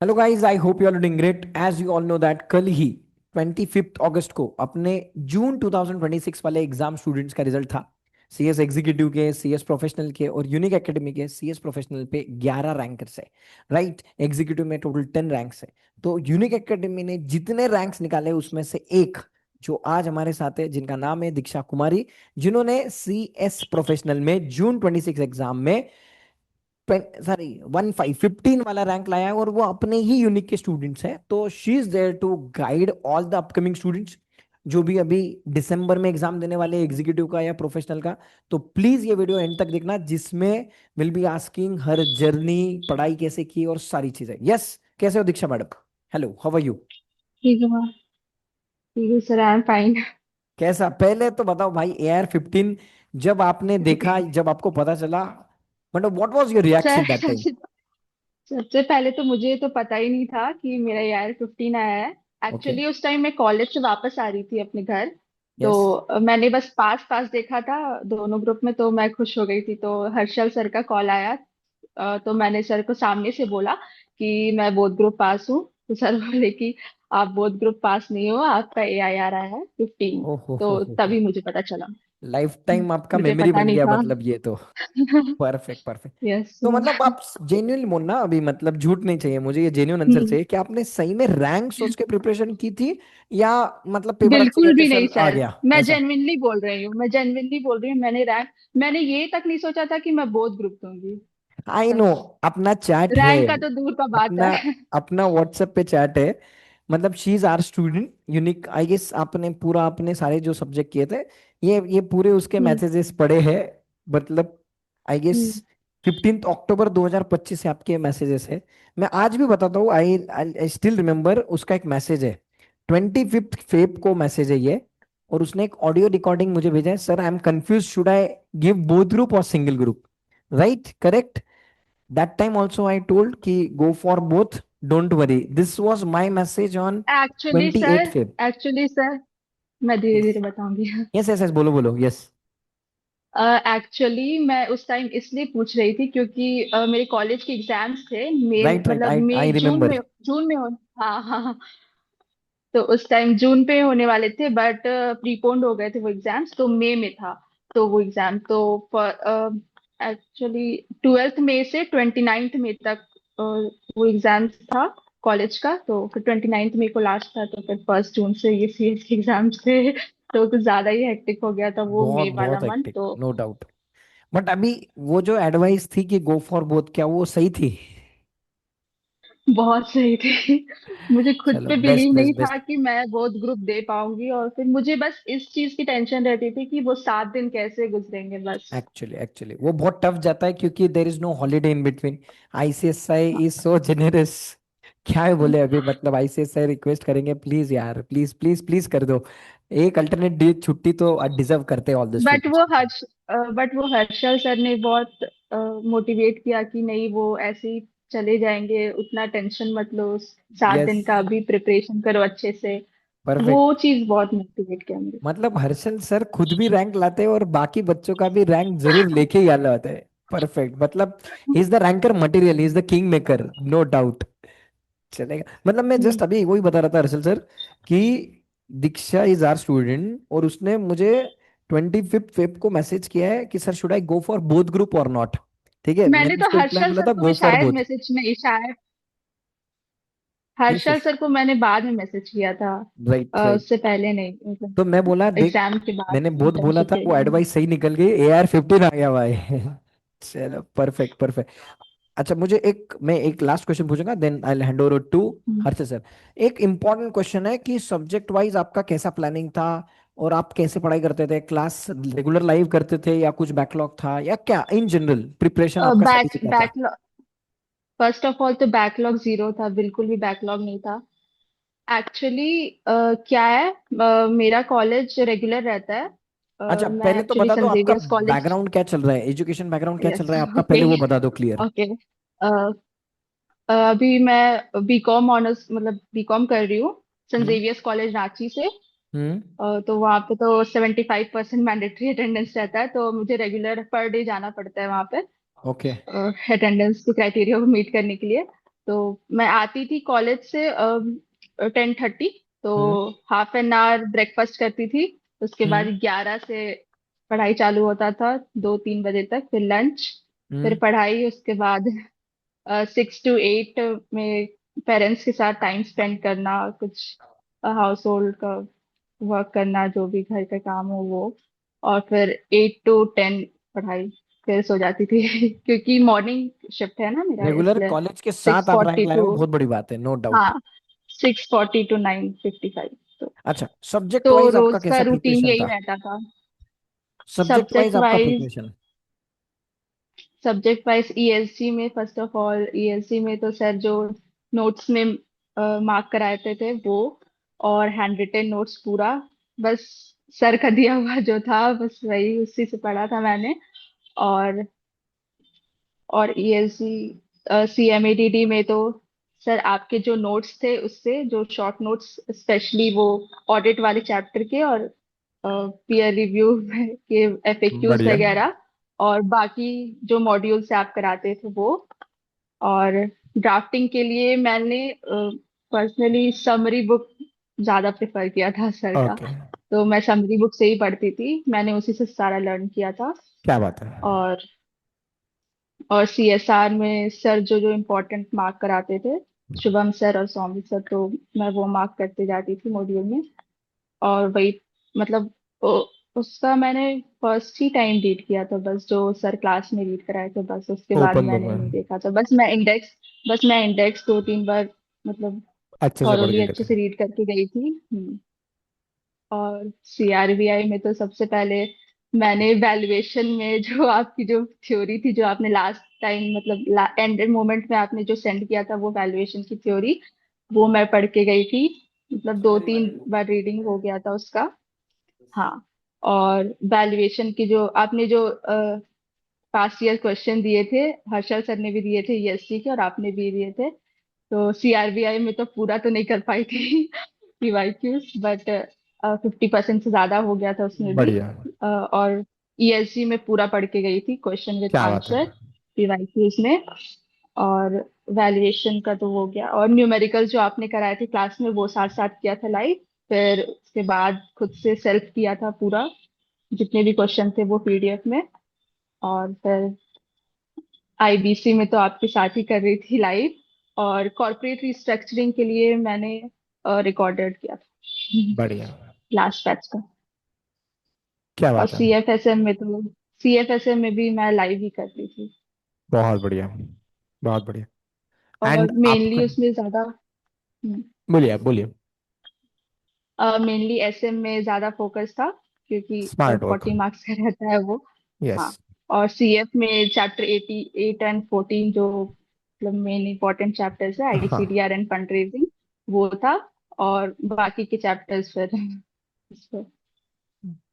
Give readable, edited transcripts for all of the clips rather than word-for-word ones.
Hello guys, I hope you are doing great. As you all know that कल ही 25 अगस्त को अपने जून 2026 वाले एग्जाम स्टूडेंट्स का रिजल्ट था। सीएस एग्जीक्यूटिव के, सीएस प्रोफेशनल के और यूनिक एकेडमी के सीएस प्रोफेशनल पे 11 रैंकर्स है। राइट, एग्जीक्यूटिव में टोटल 10 रैंक्स है। तो यूनिक एकेडमी ने जितने रैंक्स निकाले उसमें से एक जो आज हमारे साथ है, जिनका नाम है दीक्षा कुमारी, जिन्होंने सीएस प्रोफेशनल में जून 26 एग्जाम में सॉरी 15 वाला रैंक लाया है, और वो अपने ही यूनिक के स्टूडेंट्स हैं। तो she is there to guide all the upcoming students जो भी अभी दिसंबर में एग्जाम देने वाले एग्जीक्यूटिव का या प्रोफेशनल का। तो प्लीज ये वीडियो एंड तक देखना, जिसमें will be asking her journey, पढ़ाई कैसे की और सारी चीजें। यस, कैसे हो Diksha madam? Hello, how are you? ठीक है ठीक है सर, आई एम फाइन। कैसा, पहले तो बताओ भाई, AR-15 जब आपने देखा, जब आपको पता चला, मतलब what was your sir reaction that time? सबसे सबसे पहले तो मुझे तो पता ही नहीं था कि मेरा यार 15 आया है। ओके। एक्चुअली उस टाइम मैं कॉलेज से वापस आ रही थी अपने घर। तो यस। मैंने बस पास पास देखा था दोनों ग्रुप में, तो मैं खुश हो गई थी। तो हर्षल सर का कॉल आया। तो मैंने सर को सामने से बोला कि मैं बोथ ग्रुप पास हूँ। तो सर बोले कि आप बोथ ग्रुप पास नहीं हो, आपका AIR आया है 15। ओ तो हो। तभी मुझे पता चला। लाइफ टाइम आपका मुझे मेमोरी पता बन नहीं गया था। मतलब, ये तो परफेक्ट परफेक्ट। यस। तो मतलब आप जेन्युइन बोलना, अभी मतलब झूठ नहीं चाहिए मुझे, ये जेन्युइन आंसर चाहिए कि आपने सही में रैंक सोच के प्रिपरेशन की थी, या मतलब पेपर अच्छे गए बिल्कुल थे भी नहीं सर आ सर। गया मैं ऐसा? जेन्युइनली बोल रही हूँ, मैं जेन्युइनली बोल रही हूँ। मैंने ये तक नहीं सोचा था कि मैं बोथ ग्रुप दूंगी। I know. बस। अपना चैट है, रैंक का तो दूर का बात अपना है। अपना व्हाट्सएप पे चैट है। मतलब she is our student unique, I guess आपने पूरा अपने सारे जो सब्जेक्ट किए थे, ये पूरे उसके हम्म। मैसेजेस पढ़े हैं। मतलब आई गेस हम्म। 15 अक्टूबर 2025 से आपके मैसेजेस है। मैं आज भी बताता हूँ, आई आई स्टिल रिमेम्बर उसका एक मैसेज है। 25 फेब को मैसेज है ये, और उसने एक ऑडियो रिकॉर्डिंग मुझे भेजा है। Sir, I am confuse, should I give both group और single group? Right, correct. That time also I told ki go for both, don't worry. This was my message on actually 28 sir Feb. Actually sir मैं धीरे Yes. धीरे बताऊंगी। Yes, yes, yes, बोलो बोलो, yes. Actually मैं उस time इसलिए पूछ रही थी क्योंकि मेरे कॉलेज के एग्जाम्स थे मई, Right, right, मतलब I मई जून remember. में। जून में हो। हाँ हाँ हाँ। तो उस टाइम जून पे होने वाले थे, बट प्रीपोन्ड हो गए थे वो एग्जाम्स, तो मई में था। तो वो एग्जाम तो एक्चुअली 12 मई से 29 मई तक वो एग्जाम्स था कॉलेज का। तो फिर 29 मई को लास्ट था, तो फिर 1 जून से ये CS के एग्जाम्स थे। तो कुछ ज्यादा ही हेक्टिक हो गया था वो बहुत मई वाला बहुत मंथ हेक्टिक, तो। No doubt. बट अभी वो जो एडवाइस थी कि गो फॉर बोथ, क्या वो सही थी? बहुत सही थी। मुझे खुद चलो, पे बेस्ट बिलीव नहीं बेस्ट था बेस्ट। कि मैं बहुत ग्रुप दे पाऊंगी, और फिर मुझे बस इस चीज की टेंशन रहती थी कि वो 7 दिन कैसे गुजरेंगे बस। एक्चुअली वो बहुत टफ जाता है, क्योंकि there is no holiday in between. ICSI is so generous. क्या है बोले अभी, मतलब ICSI रिक्वेस्ट करेंगे, प्लीज यार, प्लीज प्लीज प्लीज कर दो। एक अल्टरनेट डे छुट्टी तो डिजर्व करते हैं ऑल द बट स्टूडेंट्स। वो हर्ष बट वो हर्षल सर ने बहुत मोटिवेट किया कि नहीं, वो ऐसे ही चले जाएंगे, उतना टेंशन मत लो, सात यस। दिन का अभी प्रिपरेशन करो अच्छे से। वो परफेक्ट। चीज बहुत मोटिवेट किया मुझे। मतलब हर्षल सर खुद भी रैंक लाते हैं और बाकी बच्चों का भी रैंक जरूर लेके ही आना होता है। परफेक्ट, मतलब he is the ranker material, he is the king maker, no doubt. चलेगा, मतलब मैं हम्म। जस्ट अभी वही बता रहा था हर्षल सर कि दीक्षा इज आवर स्टूडेंट, और उसने मुझे 25 फेब को मैसेज किया है कि sir, should I go for both group और नॉट? ठीक है, मैंने मैंने तो उसको रिप्लाई हर्षल बोला सर था को गो भी फॉर शायद बोथ। मैसेज में शायद यस हर्षल यस। सर को मैंने बाद में मैसेज किया था। Right right. उससे पहले नहीं, मतलब तो मैं बोला देख, एग्जाम के बाद मैंने बहुत बोला इंटर्नशिप था, के वो एग्जाम। एडवाइस सही निकल गई, AR-15 आ गया भाई। चलो, परफेक्ट परफेक्ट। अच्छा, मैं एक लास्ट क्वेश्चन पूछूंगा, then I hand over to Harsh sir. एक इंपॉर्टेंट क्वेश्चन है कि सब्जेक्ट वाइज आपका कैसा प्लानिंग था, और आप कैसे पढ़ाई करते थे? क्लास रेगुलर लाइव करते थे, या कुछ बैकलॉग था, या क्या इन जनरल प्रिपरेशन आपका स्टडी बैक से क्या था? बैकलॉग फर्स्ट ऑफ ऑल तो बैकलॉग जीरो था, बिल्कुल भी बैकलॉग नहीं था। एक्चुअली क्या है, मेरा कॉलेज रेगुलर रहता है। अच्छा, मैं पहले तो एक्चुअली बता दो सेंट आपका जेवियर्स कॉलेज। बैकग्राउंड क्या चल रहा है, एजुकेशन बैकग्राउंड क्या चल यस। रहा है आपका, ओके। पहले वो बता दो क्लियर। ओके। अभी मैं बीकॉम ऑनर्स, मतलब बीकॉम कर रही हूँ सेंट हम्म जेवियर्स कॉलेज रांची से। हम्म। तो वहाँ पे तो 75% मैंडेटरी अटेंडेंस रहता है, तो मुझे रेगुलर पर डे जाना पड़ता है वहाँ पे ओके। अटेंडेंस के क्राइटेरिया को मीट करने के लिए। तो मैं आती थी कॉलेज से 10:30, तो हम्म। 1/2 hour ब्रेकफास्ट करती थी। उसके बाद हम्म। 11 से पढ़ाई चालू होता था 2-3 बजे तक, फिर लंच, फिर हम्म। पढ़ाई। उसके बाद 6 to 8 में पेरेंट्स के साथ टाइम स्पेंड करना, कुछ हाउस होल्ड का वर्क करना, जो भी घर का काम हो वो। और फिर 8 to 10 पढ़ाई, फिर सो जाती थी क्योंकि मॉर्निंग शिफ्ट है ना मेरा, रेगुलर इसलिए कॉलेज के सिक्स साथ आप रैंक फोर्टी लाए टू हो, बहुत बड़ी बात है, नो डाउट। हाँ, 6:40 to 9:55। अच्छा, सब्जेक्ट तो वाइज आपका रोज का कैसा रूटीन प्रिपरेशन यही था? रहता था। सब्जेक्ट वाइज सब्जेक्ट आपका wise preparation. Subject wise ESG में, फर्स्ट ऑफ ऑल ईएसजी में तो सर जो नोट्स में मार्क कराते थे वो, और हैंड रिटन नोट्स पूरा, बस सर का दिया हुआ जो था बस वही उसी से पढ़ा था मैंने। और ईएसजी सीएमएडीडी में तो सर आपके जो नोट्स थे उससे, जो शॉर्ट नोट्स स्पेशली वो ऑडिट वाले चैप्टर के, और पीयर रिव्यू के एफएक्यूज बढ़िया। वगैरह, और बाकी जो मॉड्यूल से आप कराते थे वो। और ड्राफ्टिंग के लिए मैंने पर्सनली समरी बुक ज्यादा प्रेफर किया था सर का। ओके। तो मैं समरी बुक से ही पढ़ती थी, मैंने उसी से सारा लर्न किया था। क्या बात है। और सीएसआर में सर जो जो इम्पोर्टेंट मार्क कराते थे, शुभम सर और सौम्य सर, तो मैं वो मार्क करते जाती थी मॉड्यूल में। और वही, मतलब उसका मैंने फर्स्ट ही टाइम रीड किया था, बस जो सर क्लास में रीड कराए थे बस, उसके बाद ओपन बुक मैंने नहीं में देखा था। बस मैं इंडेक्स 2-3 बार, मतलब अच्छे से पढ़ थॉरोली के गए अच्छे थे। से रीड करके गई थी। और सीआरबीआई में तो सबसे पहले मैंने वैल्यूएशन में जो आपकी जो थ्योरी थी, जो आपने लास्ट टाइम, मतलब एंड मोमेंट में आपने जो सेंड किया था वो वैल्यूएशन की थ्योरी, वो मैं पढ़ के गई थी। मतलब 2-3 बार रीडिंग हो गया था उसका। हाँ। और वैल्यूएशन की जो आपने जो पास्ट ईयर क्वेश्चन दिए थे, हर्षल सर ने भी दिए थे ईएससी के, और आपने भी दिए थे। तो सीआरबीआई में तो पूरा तो नहीं कर पाई थी पीवाईक्यूज, बट 50% से ज्यादा हो गया था उसमें भी। बढ़िया। और ईएसजी में पूरा पढ़ के गई थी, क्वेश्चन विद क्या बात है। आंसर, पीवाईक्यूज में। और वैल्यूएशन का तो हो गया, और न्यूमेरिकल जो आपने कराए थे क्लास में वो साथ साथ किया था लाइव। फिर उसके बाद खुद से सेल्फ किया था पूरा, जितने भी क्वेश्चन थे वो पीडीएफ में। और फिर आईबीसी में तो आपके साथ ही कर रही थी लाइव। और कॉर्पोरेट रिस्ट्रक्चरिंग के लिए मैंने रिकॉर्डेड किया था बढ़िया। लास्ट बैच का। क्या और बात है। सीएफएसएम में भी मैं लाइव ही करती थी। बहुत बढ़िया। बहुत बढ़िया। और एंड मेनली आपका। उसमें ज्यादा, बोलिए, आप बोलिए। मेनली एसएम में ज्यादा फोकस था, क्योंकि स्मार्ट वर्क। 40 मार्क्स का रहता है वो। यस। हाँ। और सीएफ में चैप्टर 88 एंड 14, जो मतलब मेन इंपॉर्टेंट चैप्टर्स है, हाँ। आईसीडीआर एंड फंड रेजिंग, वो था। और बाकी के चैप्टर्स फिर इस पर।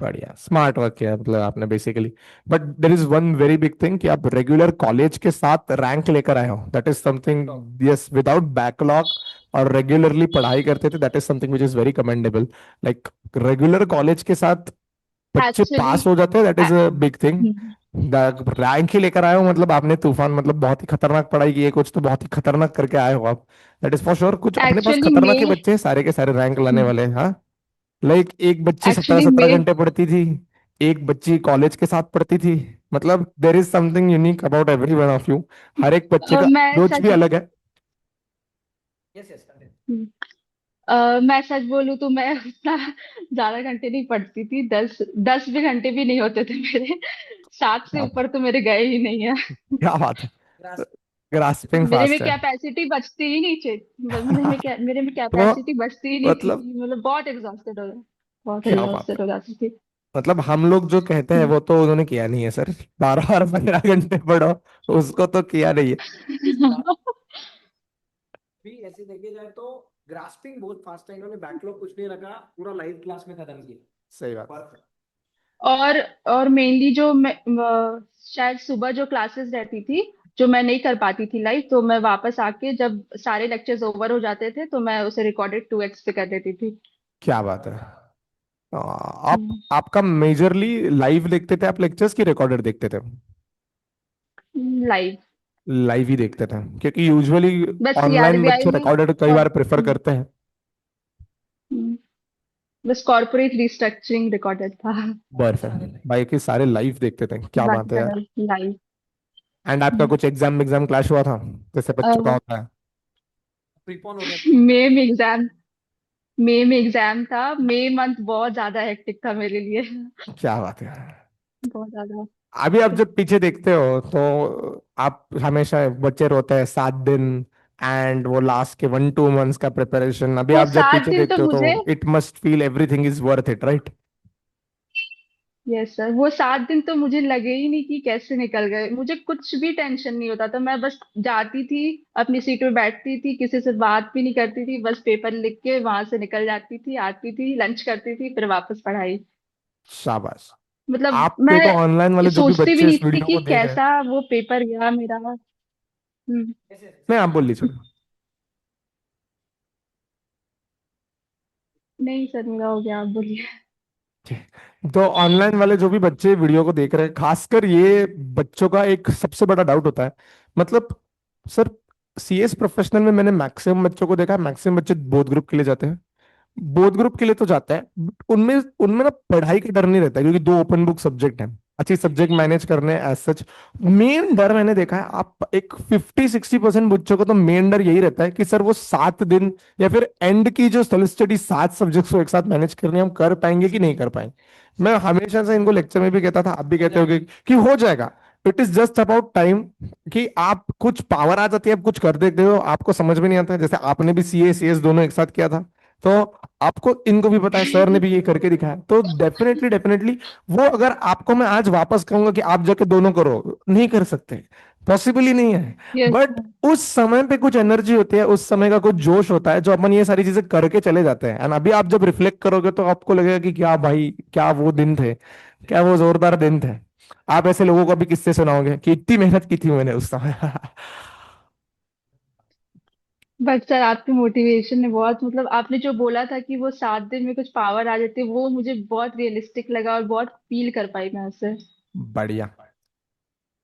बढ़िया, स्मार्ट वर्क किया मतलब आपने basically. But there is one very big thing कि आप रेगुलर कॉलेज के साथ रैंक लेकर आए हो, that is something, yes, without backlog और रेगुलरली पढ़ाई करते थे, that is something which is very commendable. Like regular college के साथ बच्चे एक्चुअली पास हो जाते हैं, that is a big thing. Rank ही लेकर आए हो मतलब आपने तूफान, मतलब बहुत ही खतरनाक पढ़ाई की है, कुछ तो बहुत ही खतरनाक करके आए हो आप। दैट इज फॉर श्योर, कुछ अपने पास एक्चुअली खतरनाक ही मे बच्चे हैं, सारे के सारे रैंक लाने वाले हैं, हाँ। लाइक एक बच्ची सत्रह एक्चुअली सत्रह मे घंटे पढ़ती थी, एक बच्ची कॉलेज के साथ पढ़ती थी। मतलब there is something unique about every one of you. हर एक बच्चे का मैं अप्रोच भी सच अलग है। Yes, yes. मैं सच बोलूं तो मैं उतना ज्यादा घंटे नहीं पढ़ती थी, 10 10 भी घंटे भी नहीं होते थे मेरे। 7 से क्या ऊपर तो मेरे गए ही नहीं है। क्या बात है। ग्रास्पिंग मेरे में फास्ट है। कैपेसिटी बचती ही नहीं थी। मेरे में तो कैपेसिटी बचती ही नहीं मतलब थी, मतलब बहुत क्या बात एग्जॉस्टेड है। हो जाती थी। मतलब हम लोग जो कहते हैं वो तो उन्होंने किया नहीं है सर। 12 और 15 घंटे पढ़ो, उसको तो किया नहीं है। भी ऐसे देखे जाए तो ग्रास्पिंग बहुत फास्ट है, इन्होंने बैकलॉग कुछ नहीं रखा, पूरा लाइव क्लास में खत्म किया। सही बात। परफेक्ट। और मेनली जो मैं शायद सुबह जो क्लासेस रहती थी, जो मैं नहीं कर पाती थी लाइव, तो मैं वापस आके जब सारे लेक्चर्स ओवर हो जाते थे तो मैं उसे रिकॉर्डेड 2x पे कर देती थी। क्या बात है। आप आपका मेजरली लाइव देखते थे आप लेक्चर्स की रिकॉर्डेड देखते थे? लाइव। लाइव ही देखते थे, क्योंकि यूजुअली बस ये ऑनलाइन आरबीआई बच्चे में रिकॉर्डेड कई बार प्रेफर हम्म, करते हैं। हम्म, बस कॉर्पोरेट रिस्ट्रक्चरिंग रिकॉर्डेड था। परफेक्ट भाई, कि सारे लाइव देखते थे, क्या बाकी बात है यार। सब लाइव। एंड आपका कुछ एग्जाम एग्जाम क्लैश हुआ था, जैसे बच्चों का होता है? प्रीपोन हो गया मई में एग्जाम मई में एग्जाम था। मई मंथ बहुत ज्यादा हेक्टिक था मेरे लिए। क्या बात है। बहुत ज्यादा। अभी आप जब पीछे देखते हो तो आप हमेशा बच्चे रोते हैं 7 दिन, एंड वो लास्ट के 1-2 मंथ्स का प्रिपरेशन, अभी वो आप जब सात पीछे दिन तो देखते हो मुझे तो it must feel everything is worth it, right? Yes sir, वो 7 दिन तो मुझे लगे ही नहीं कि कैसे निकल गए। मुझे कुछ भी टेंशन नहीं होता था। मैं बस जाती थी, अपनी सीट पे बैठती थी, किसी से बात भी नहीं करती थी, बस पेपर लिख के वहां से निकल जाती थी, आती थी, लंच करती थी, फिर वापस पढ़ाई। शाबाश। मतलब आप देखो ऑनलाइन मैं वाले जो भी सोचती भी बच्चे नहीं इस थी वीडियो कि को देख रहे हैं, कैसा वो पेपर गया मेरा। मैं आप बोल लीजिए। नहीं सर, मेरा हो गया, आप बोलिए। तो ऑनलाइन वाले जो भी बच्चे वीडियो को देख रहे हैं, खासकर ये बच्चों का एक सबसे बड़ा डाउट होता है, मतलब सर, सीएस प्रोफेशनल में मैंने मैक्सिमम बच्चों को देखा है, मैक्सिमम बच्चे बोथ ग्रुप के लिए जाते हैं। बोथ ग्रुप के लिए तो जाता है, but उनमें उनमें ना पढ़ाई का डर नहीं रहता है, क्योंकि 2 ओपन बुक सब्जेक्ट हैं, अच्छी सब्जेक्ट मैनेज करने एज सच। मेन डर मैंने देखा है, आप एक 50-60% बच्चों को तो मेन डर यही रहता है कि सर वो 7 दिन या फिर एंड की जो सेल्फ स्टडी 7 सब्जेक्ट्स को एक साथ मैनेज करनी है, हम कर पाएंगे कि नहीं कर पाएंगे। मैं हमेशा से इनको लेक्चर में भी कहता था, आप भी कहते होगे कि हो जाएगा। It is just about time, कि आप कुछ पावर आ जाती है, आप कुछ कर देते हो, आपको समझ में नहीं आता है। जैसे आपने भी सीए सीएस दोनों एक साथ किया था, तो आपको इनको भी पता है, सर ने भी ये करके दिखाया, तो डेफिनेटली डेफिनेटली वो अगर आपको मैं आज वापस कहूंगा कि आप जाके दोनों करो, नहीं कर सकते, पॉसिबल ही नहीं है। यस बट उस समय पे कुछ एनर्जी होती है, उस समय का कुछ जोश होता है, जो अपन ये सारी चीजें करके चले जाते हैं, एंड अभी आप जब रिफ्लेक्ट करोगे तो आपको लगेगा कि क्या भाई, क्या वो दिन थे, क्या वो जोरदार दिन थे। आप ऐसे लोगों को भी किससे सुनाओगे कि इतनी मेहनत की थी मैंने उस समय। बट सर, आपकी मोटिवेशन ने बहुत, मतलब आपने जो बोला था कि वो 7 दिन में कुछ पावर आ जाती है, वो मुझे बहुत रियलिस्टिक लगा और बहुत फील कर पाई मैं उसे। बढ़िया,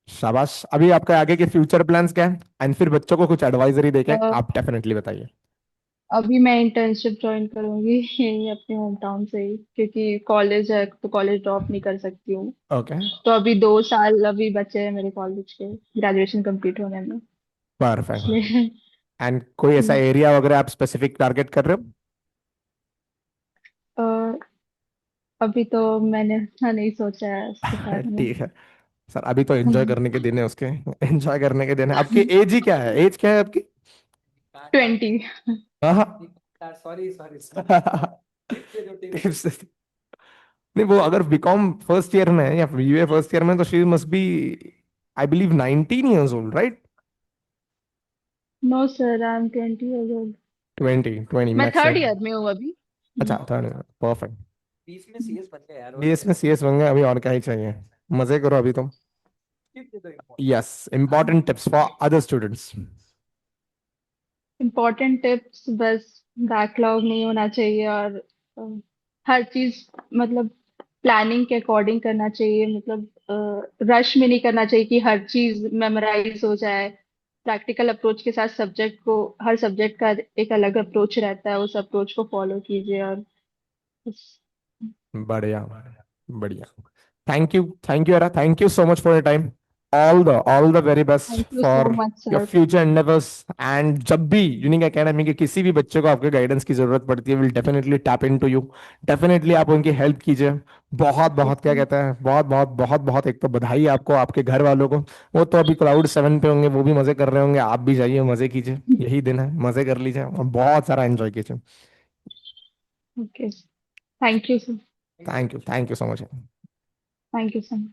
शाबाश। अभी आपका आगे के फ्यूचर प्लान्स क्या है, एंड फिर बच्चों को कुछ एडवाइजरी देके अ, आप डेफिनेटली बताइए। अभी मैं इंटर्नशिप ज्वाइन करूंगी यही अपने होम टाउन से ही, क्योंकि कॉलेज है तो कॉलेज ड्रॉप नहीं कर सकती हूँ। ओके, तो अभी 2 साल अभी बचे हैं मेरे कॉलेज के ग्रेजुएशन कंप्लीट होने में, परफेक्ट। इसलिए एंड कोई ऐसा एरिया वगैरह आप स्पेसिफिक टारगेट कर रहे हो? अ, अभी तो मैंने इतना नहीं सोचा है उसके बारे में। ठीक है सर, अभी तो एंजॉय करने के दिन है उसके, एंजॉय करने के दिन है। आपकी एज ही क्या है, एज क्या है आपकी? 20। Sorry sorry. नहीं, वो अगर बीकॉम फर्स्ट ईयर में है या बीए फर्स्ट ईयर में, तो she must be, I believe, 19 years old, right? No sir, I am 20 years old। 20 मैं थर्ड मैक्सिमम। ईयर में हूँ अभी। अच्छा, थर्ड, परफेक्ट। 20 में सीएस बन गया यार, और बीएस में सीएस बन गए, अभी और क्या ही चाहिए। मजे करो अभी तुम। Yes, important tips for other students. Important tips बस, बैकलॉग नहीं होना चाहिए, और हर चीज मतलब प्लानिंग के अकॉर्डिंग करना चाहिए। मतलब रश में नहीं करना चाहिए कि हर चीज मेमोराइज हो जाए। प्रैक्टिकल अप्रोच के साथ सब्जेक्ट को, हर सब्जेक्ट का एक अलग अप्रोच रहता है, उस अप्रोच को फॉलो कीजिए। और बस। बढ़िया, बढ़िया। थैंक यू अरा, thank you so much for your time. All the very best thank you so for much your sir. Future endeavours. And जब भी यूनिक एकेडमी के किसी भी बच्चे को आपके गाइडेंस की जरूरत पड़ती है, will definitely tap into you. Definitely आप उनकी हेल्प कीजिए। बहुत बहुत क्या कहते हैं, बहुत बहुत बहुत बहुत, एक तो बधाई आपको, आपके घर वालों को। वो तो अभी क्लाउड 7 पे होंगे, वो भी मजे कर रहे होंगे, आप भी जाइए मजे कीजिए, यही दिन है, मजे कर लीजिए और बहुत सारा एंजॉय कीजिए। Okay, thank you sir. Thank you so much. Thank you sir.